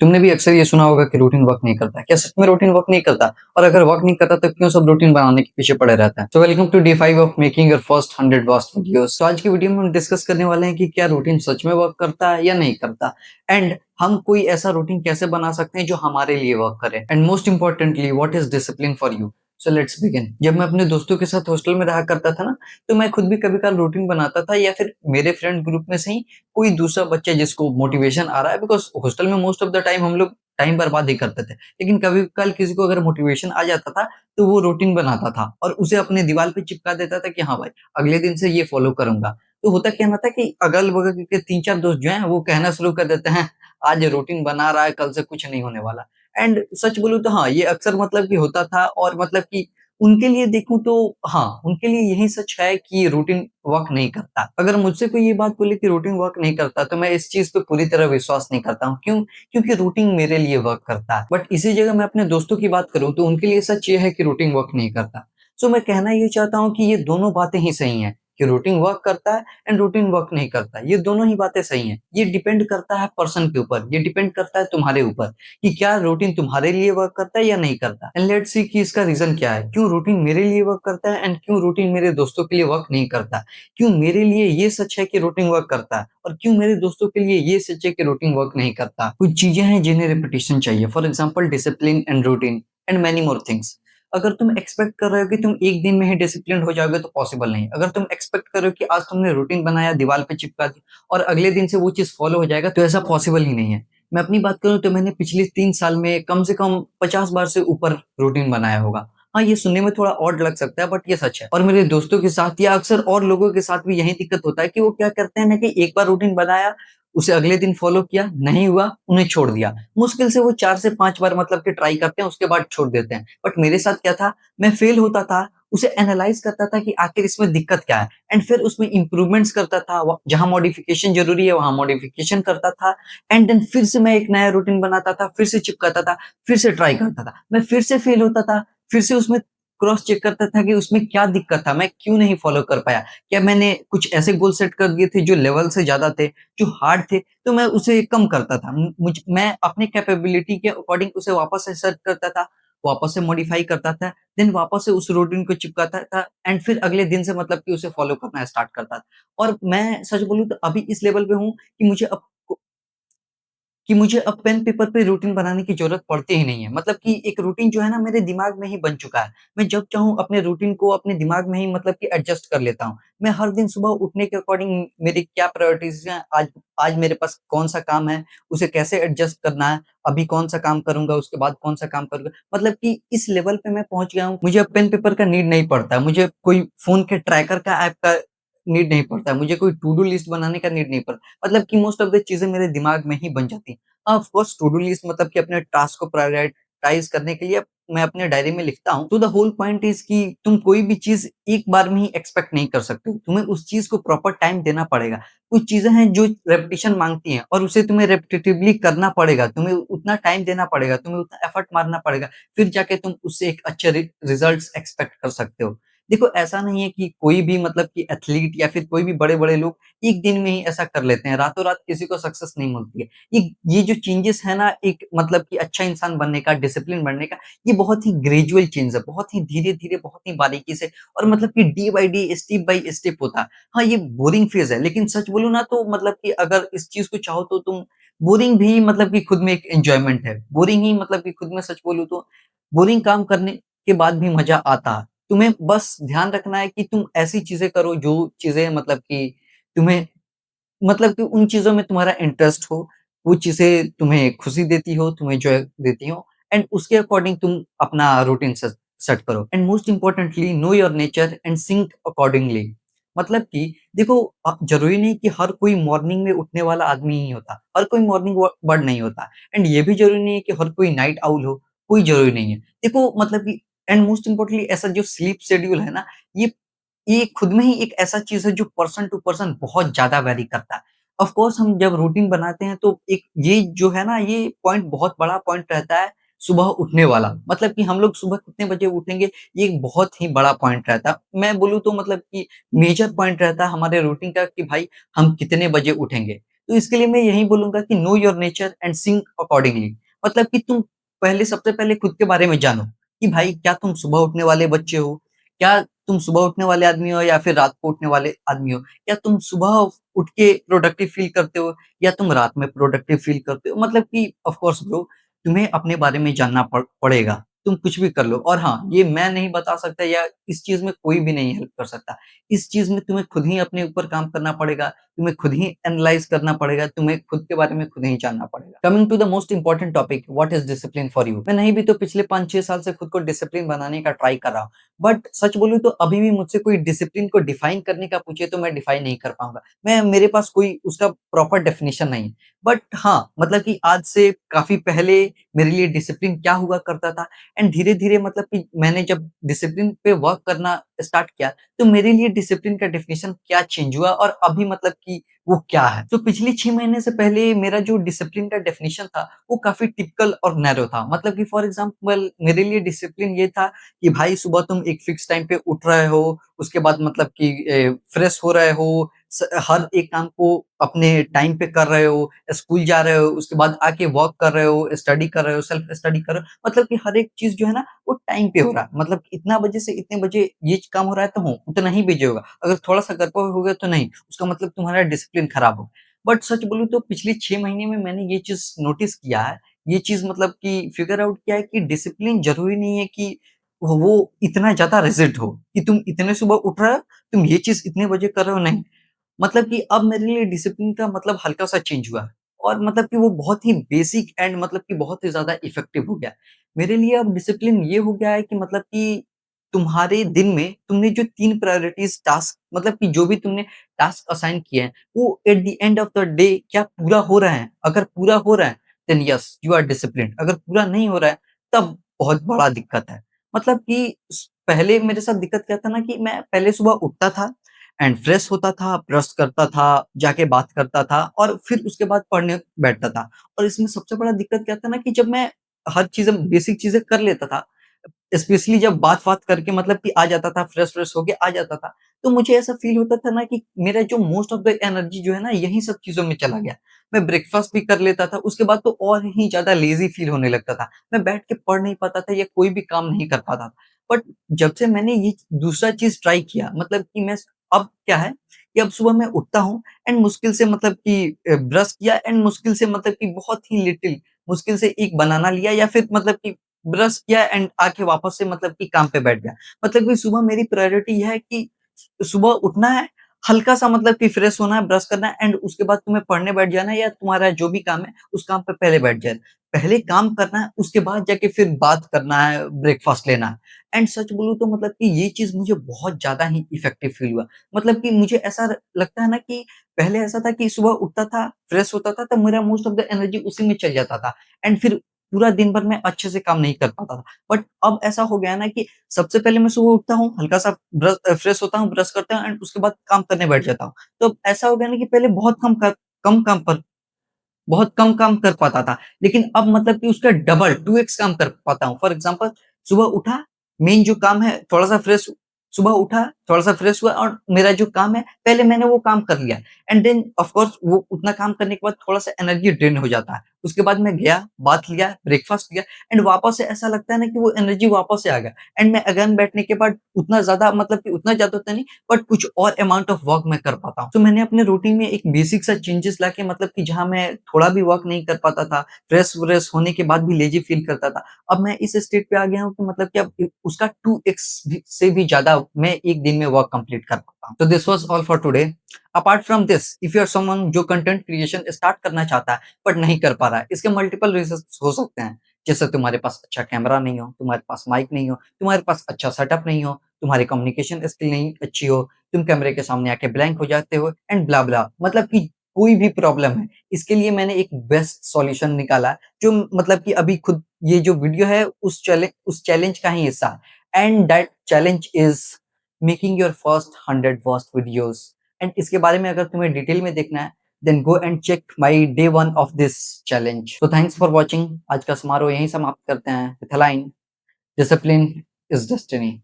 तुमने भी अक्सर ये सुना होगा कि रूटीन वर्क नहीं करता। क्या सच में रूटीन वर्क नहीं करता? और अगर वर्क नहीं करता तो क्यों सब रूटीन बनाने के पीछे पड़े रहते हैं? So welcome to day 5 of making your first 100 worst videos. तो आज की वीडियो में हम डिस्कस करने वाले हैं कि क्या रूटीन सच में वर्क करता है या नहीं करता, एंड हम कोई ऐसा रूटीन कैसे बना सकते हैं जो हमारे लिए वर्क करे, and most importantly what is discipline for you. So let's begin. जब मैं अपने दोस्तों के साथ हॉस्टल में रहा करता था ना, तो मैं खुद भी कभी कभार रूटीन बनाता था, या फिर मेरे फ्रेंड ग्रुप में से ही कोई दूसरा बच्चा जिसको मोटिवेशन आ रहा है, बिकॉज हॉस्टल में मोस्ट ऑफ द टाइम हम लोग टाइम बर्बाद ही करते थे। लेकिन कभी कल किसी को अगर मोटिवेशन आ जाता था, तो वो रूटीन बनाता था और उसे अपने दीवार पे चिपका देता था कि हाँ भाई, अगले दिन से ये फॉलो करूंगा। तो होता क्या ना था कि अगल बगल के तीन चार दोस्त जो हैं वो कहना शुरू कर देते हैं, आज रूटीन बना रहा है, कल से कुछ नहीं होने वाला। एंड सच बोलूं तो हाँ, ये अक्सर मतलब कि होता था, और मतलब कि उनके लिए देखूं तो हाँ, उनके लिए यही सच है कि रूटीन वर्क नहीं करता। अगर मुझसे कोई ये बात बोले कि रूटीन वर्क नहीं करता, तो मैं इस चीज पे पूरी तरह विश्वास नहीं करता हूँ। क्यों? क्योंकि रूटीन मेरे लिए वर्क करता है, बट इसी जगह मैं अपने दोस्तों की बात करूँ तो उनके लिए सच ये है कि रूटीन वर्क नहीं करता। सो मैं कहना ये चाहता हूँ कि ये दोनों बातें ही सही हैं, कि रूटीन वर्क करता है एंड रूटीन वर्क नहीं करता। ये दोनों ही बातें सही हैं। ये डिपेंड करता है पर्सन के ऊपर, ये डिपेंड करता है तुम्हारे ऊपर कि क्या रूटीन तुम्हारे लिए वर्क करता है या नहीं करता। एंड लेट्स सी कि इसका रीजन क्या है, क्यों रूटीन मेरे लिए वर्क करता है एंड क्यों रूटीन मेरे दोस्तों के लिए वर्क नहीं करता। क्यों मेरे लिए ये सच है कि रूटीन वर्क करता है, और क्यों मेरे दोस्तों के लिए ये सच है कि रूटीन वर्क नहीं करता। कुछ चीजें हैं जिन्हें रिपीटिशन चाहिए, for example discipline and routine and many more things. अगर तुम एक्सपेक्ट कर रहे हो कि तुम एक दिन में ही डिसिप्लिन हो जाओगे तो पॉसिबल नहीं। अगर तुम एक्सपेक्ट कर रहे हो कि आज तुमने रूटीन बनाया, दीवार पे चिपका दी और अगले दिन से वो चीज फॉलो हो जाएगा, तो ऐसा पॉसिबल ही नहीं है। मैं अपनी बात करूं तो मैंने पिछले 3 साल में कम से कम 50 बार से ऊपर रूटीन बनाया होगा। हाँ, ये सुनने में थोड़ा ऑड लग सकता है, बट ये सच है। और मेरे दोस्तों के साथ या अक्सर और लोगों के साथ भी यही दिक्कत होता है कि वो क्या करते हैं ना, कि एक बार रूटीन बनाया, उसे अगले दिन फॉलो किया, नहीं हुआ, उन्हें छोड़ दिया। मुश्किल से वो 4 से 5 बार मतलब कि ट्राई करते हैं, उसके बाद छोड़ देते हैं। बट मेरे साथ क्या था, मैं फेल होता था, उसे एनालाइज करता था कि आखिर इसमें दिक्कत क्या है, एंड फिर उसमें इंप्रूवमेंट्स करता था। जहां मॉडिफिकेशन जरूरी है वहां मॉडिफिकेशन करता था, एंड देन फिर से मैं एक नया रूटीन बनाता था, फिर से चिपकाता था, फिर से ट्राई करता था। मैं फिर से फेल होता था, फिर से उसमें क्रॉस चेक करता था कि उसमें क्या दिक्कत था, मैं क्यों नहीं फॉलो कर पाया। क्या मैंने कुछ ऐसे गोल सेट कर दिए थे जो लेवल से ज्यादा थे, जो हार्ड थे, तो मैं उसे कम करता था। मैं अपने कैपेबिलिटी के अकॉर्डिंग उसे वापस से सेट करता था, वापस से मॉडिफाई करता था, देन वापस से उस रूटीन को चिपकाता था, एंड फिर अगले दिन से मतलब कि उसे फॉलो करना स्टार्ट करता था। और मैं सच बोलूं तो अभी इस लेवल पे हूँ कि मुझे अब पेन पेपर पे रूटीन बनाने की ज़रूरत पड़ती ही नहीं है। मतलब कि एक रूटीन जो है ना, मेरे दिमाग में ही बन चुका है। मैं जब चाहूँ अपने रूटीन को अपने दिमाग में ही मतलब कि एडजस्ट कर लेता हूँ। मैं हर दिन सुबह उठने के अकॉर्डिंग मेरी क्या प्रायोरिटीज़ हैं, आज आज मेरे पास कौन-सा काम है, उसे कैसे एडजस्ट करना है, अभी कौन-सा काम करूँगा, उसके बाद कौन-सा काम करूँगा। मतलब कि इस लेवल पे मैं पहुँच गया हूँ, मुझे अब पेन पेपर का नीड नहीं पड़ता है। मुझे कोई फ़ोन के ट्रैकर का ऐप का नीड नहीं पड़ता है। मुझे कोई टू डू लिस्ट बनाने का नीड नहीं पड़ता। मतलब कि मोस्ट ऑफ द चीज़ें मेरे दिमाग में ही बन जाती हैं। हाँ, of course to do list मतलब कि अपने टास्क को प्रायोरिटाइज करने के लिए मैं अपने डायरी में लिखता हूँ। तो द होल पॉइंट इज कि तुम कोई भी चीज एक बार में ही एक्सपेक्ट नहीं कर सकते हो। तुम्हें उस चीज को प्रॉपर टाइम देना पड़ेगा। कुछ चीजें हैं जो रेपिटेशन मांगती हैं, और उसे तुम्हें रेपिटेटिवली करना पड़ेगा। तुम्हें उतना टाइम देना पड़ेगा, तुम्हें उतना एफर्ट मारना पड़ेगा, फिर जाके तुम उससे एक अच्छे रिजल्ट एक्सपेक्ट कर सकते हो। देखो, ऐसा नहीं है कि कोई भी मतलब कि एथलीट या फिर कोई भी बड़े बड़े लोग एक दिन में ही ऐसा कर लेते हैं। रातों रात किसी को सक्सेस नहीं मिलती है। ये जो चेंजेस है ना, एक मतलब कि अच्छा इंसान बनने का, डिसिप्लिन बनने का, ये बहुत ही ग्रेजुअल चेंज है, बहुत ही धीरे-धीरे, बहुत ही बारीकी से, और मतलब कि day by day, step by step होता है। हाँ, ये बोरिंग फेज़ है, लेकिन सच बोलूँ ना तो मतलब कि अगर इस चीज़ को चाहो तो तुम बोरिंग भी मतलब कि खुद में एक एन्जॉयमेंट है। बोरिंग ही मतलब कि खुद में सच बोलूँ तो बोरिंग काम करने के बाद भी मज़ा आता है। तुम्हें बस ध्यान रखना है कि तुम ऐसी चीज़ें करो जो चीज़ें मतलब कि तुम्हें मतलब कि उन चीज़ों में तुम्हारा इंटरेस्ट हो, वो चीज़ें तुम्हें खुशी देती हो, तुम्हें जॉय देती हो, एंड उसके अकॉर्डिंग तुम अपना रूटीन सेट करो। And most importantly know your nature and sync accordingly. मतलब कि देखो, ज़रूरी नहीं कि हर कोई मॉर्निंग में उठने वाला आदमी ही होता, हर कोई मॉर्निंग बर्ड नहीं होता, एंड ये भी ज़रूरी नहीं है कि हर कोई नाइट आउल हो, कोई ज़रूरी नहीं है। देखो मतलब कि एंड मोस्ट इम्पोर्टेंटली ऐसा जो स्लीप शेड्यूल है ना, ये ये खुद में ही एक ऐसा चीज़ है जो पर्सन टू पर्सन बहुत ज़्यादा वैरी करता है। ऑफ कोर्स हम जब रूटीन बनाते हैं तो एक ये जो है ना, ये पॉइंट बहुत बड़ा पॉइंट रहता है, सुबह उठने वाला। मतलब कि हम लोग सुबह कितने बजे उठेंगे, ये एक बहुत ही बड़ा पॉइंट रहता है। मैं बोलूँ तो मतलब कि मेजर पॉइंट रहता है हमारे रूटीन का कि भाई हम कितने बजे उठेंगे। तो इसके लिए मैं यही बोलूँगा कि know your nature and sync accordingly. मतलब कि तुम पहले सबसे पहले खुद के बारे में जानो कि भाई क्या तुम सुबह उठने वाले बच्चे हो? क्या तुम सुबह उठने वाले आदमी हो या फिर रात को उठने वाले आदमी हो? क्या तुम सुबह उठ के प्रोडक्टिव फ़ील करते हो या तुम रात में प्रोडक्टिव फ़ील करते हो? मतलब कि ऑफ़ कोर्स ब्रो, तुम्हें अपने बारे में जानना पड़ेगा। तुम कुछ भी कर लो और हाँ, ये मैं नहीं बता सकता या इस चीज़ में कोई भी नहीं हेल्प कर सकता। इस चीज़ में तुम्हें खुद ही अपने ऊपर काम करना पड़ेगा, तुम्हें खुद ही एनालाइज़ करना पड़ेगा, तुम्हें खुद के बारे में खुद ही जानना पड़ेगा। Coming to the most important topic, what is discipline for you? मैं नहीं भी तो पिछले 5-6 साल से खुद को डिसिप्लिन बनाने का ट्राई कर रहा हूँ। बट सच बोलूँ तो अभी भी मुझसे कोई डिसिप्लिन को डिफाइन करने का पूछे तो मैं डिफाइन नहीं कर पाऊँगा। मेरे पास कोई उसका प्रॉपर डेफिनिशन नहीं है। बट हाँ, मतलब कि आज से काफ़ी पहले मेरे लिए डिसिप्लिन क्या हुआ करता था एंड धीरे-धीरे मतलब कि मैंने जब डिसिप्लिन पे वर्क करना स्टार्ट किया, तो मेरे लिए डिसिप्लिन का डेफिनिशन क्या चेंज हुआ और अभी मतलब कि वो क्या है? तो पिछले 6 महीने से पहले मेरा जो डिसिप्लिन का डेफिनिशन था, वो काफ़ी टिपिकल और नैरो था। मतलब कि फॉर एग्ज़ाम्पल मेरे लिए डिसिप्लिन ये था कि भाई सुबह तुम एक फिक्स टाइम पे उठ रहे हो, उसके बाद मतलब कि फ्रेश हो रहे हो, हर एक काम को अपने टाइम पे कर रहे हो, स्कूल जा रहे हो, उसके बाद आके वर्क कर रहे हो, स्टडी कर रहे हो, सेल्फ स्टडी कर रहे हो, मतलब कि हर एक चीज़ जो है ना वो टाइम पे हो रहा है। मतलब इतना बजे से इतने बजे ये काम हो रहा है तो हो, उतना ही बजे होगा। अगर थोड़ा-सा गड़बड़ हो गया तो नहीं, उसका मतलब तुम्हारा डिसिप्लिन खराब हो। बट सच बोलूँ तो पिछले 6 महीने में मैंने ये चीज़ नोटिस किया है, ये चीज़ मतलब कि फिगर आउट किया है कि डिसिप्लिन ज़रूरी नहीं है कि वो इतना ज़्यादा रिजिड हो, कि तुम इतने सुबह उठ रहे हो, तुम ये चीज़ इतने बजे कर रहे हो, नहीं। मतलब कि अब मेरे लिए डिसिप्लिन का मतलब हल्का-सा चेंज हुआ है और मतलब कि वो बहुत ही बेसिक एंड मतलब कि बहुत ही ज़्यादा इफ़ेक्टिव हो गया है। मेरे लिए अब डिसिप्लिन ये हो गया है कि मतलब कि तुम्हारे दिन में तुमने जो 3 प्रायोरिटीज़ टास्क मतलब कि जो भी तुमने टास्क असाइन किए हैं, वो at the end of the day क्या पूरा हो रहा है? अगर पूरा हो रहा है, then yes you are disciplined. अगर पूरा नहीं हो रहा है, तब बहुत बड़ा दिक्कत है। मतलब कि पहले मेरे साथ दिक्कत क्या था ना कि मैं पहले सुबह उठता था एंड फ्रेश होता था, ब्रश करता था, जाके बात करता था और फिर उसके बाद पढ़ने बैठता था। और इसमें सबसे बड़ा दिक्कत क्या था ना कि जब मैं हर चीज़ें बेसिक चीज़ें कर लेता था, स्पेशली जब बात-वात करके मतलब कि आ जाता था, फ्रेश-व्रेश होके आ जाता था, तो मुझे ऐसा फ़ील होता था ना कि मेरा जो मोस्ट ऑफ द एनर्जी जो है ना, यही सब चीज़ों में चला गया। मैं ब्रेकफ़ास्ट भी कर लेता था, उसके बाद तो और ही ज़्यादा लेज़ी फ़ील होने लगता था। मैं बैठ के पढ़ नहीं पाता था या कोई भी काम नहीं कर पाता था। बट जब से मैंने ये दूसरा चीज़ ट्राई किया, मतलब कि मैं अब क्या है कि अब सुबह मैं उठता हूँ एंड मुश्किल से मतलब कि ब्रश किया एंड मुश्किल से मतलब कि बहुत ही लिटिल मुश्किल से एक बनाना लिया या फिर मतलब कि ब्रश किया एंड आके वापस से मतलब कि काम पे बैठ गया। मतलब कि सुबह मेरी प्रायोरिटी ये है कि सुबह उठना है, हल्का-सा मतलब कि फ्रेश होना है, ब्रश करना है एंड उसके बाद तुम्हें पढ़ने बैठ जाना है या तुम्हारा जो भी काम है, उस काम पे पहले बैठ जाना। पहले काम करना है, उसके बाद जाके फिर बात करना है, ब्रेकफ़ास्ट लेना है। एंड सच बोलूँ तो मतलब कि ये चीज़ मुझे बहुत ज़्यादा ही इफ़ेक्टिव फ़ील हुआ। मतलब कि मुझे ऐसा लगता है ना कि पहले ऐसा था कि सुबह उठता था, फ्रेश होता था, तब मेरा मोस्ट ऑफ द एनर्जी उसी में चल जाता था एंड फिर पूरा दिन भर मैं अच्छे से काम नहीं कर पाता था। बट अब ऐसा हो गया है ना कि सबसे पहले मैं सुबह उठता हूँ, हल्का-सा फ्रेश होता हूँ, ब्रश करता हूँ एंड उसके बाद काम करने बैठ जाता हूँ। तो अब ऐसा हो गया ना कि पहले कम काम पर बहुत कम काम कर पाता था। लेकिन अब मतलब कि उसका डबल 2x काम कर पाता हूँ। फॉर एग्ज़ाम्पल सुबह उठा, मेन जो काम है थोड़ा-सा फ्रेश सुबह उठा, थोड़ा-सा फ्रेश हुआ और मेरा जो काम है पहले मैंने वो काम कर लिया एंड देन ऑफ कोर्स वो उतना काम करने के बाद थोड़ा-सा एनर्जी ड्रेन हो जाता है। उसके बाद मैं गया, बात लिया, ब्रेकफ़ास्ट किया एंड वापस से ऐसा लगता है ना कि वो एनर्जी वापस से आ गया एंड मैं अगेन बैठने के बाद उतना ज़्यादा मतलब कि उतना ज़्यादा तो नहीं बट कुछ और अमाउंट ऑफ वर्क मैं कर पाता हूँ। तो मैंने अपने रूटीन में एक बेसिक सा चेंजेस लाके मतलब कि जहाँ मैं थोड़ा भी वर्क नहीं कर पाता था, फ्रेश-व्रेश होने के बाद भी लेज़ी फील करता था। अब मैं इस स्टेट पे आ गया हूँ कि मतलब कि अब उसका 2x भी से भी ज़्यादा मैं एक दिन में वर्क कंप्लीट कर पाता हूँ। तो this was all for today. Apart from this, if you are someone जो कंटेंट क्रिएशन स्टार्ट करना चाहता है बट नहीं कर पा रहा है, इसके मल्टीपल रीज़न्स हो सकते हैं। जैसे तुम्हारे पास अच्छा कैमरा नहीं हो, तुम्हारे पास माइक नहीं हो, तुम्हारे पास अच्छा सेटअप नहीं हो, तुम्हारी कम्युनिकेशन स्किल नहीं अच्छी हो, तुम कैमरे के सामने आके ब्लैंक हो जाते हो एंड ब्ला ब्ला मतलब कि कोई भी प्रॉब्लम है, इसके लिए मैंने एक बेस्ट सॉल्यूशन निकाला जो मतलब कि अभी खुद ये जो वीडियो है उस चैलेंज का ही हिस्सा है and that challenge is making your first 100 worst videos and इसके बारे में अगर तुम्हें डिटेल में देखना है then go and check my day 1 of this challenge. तो थैंक्स फॉर वाचिंग। आज का समारोह यहीं समाप्त करते हैं with a line, discipline is destiny.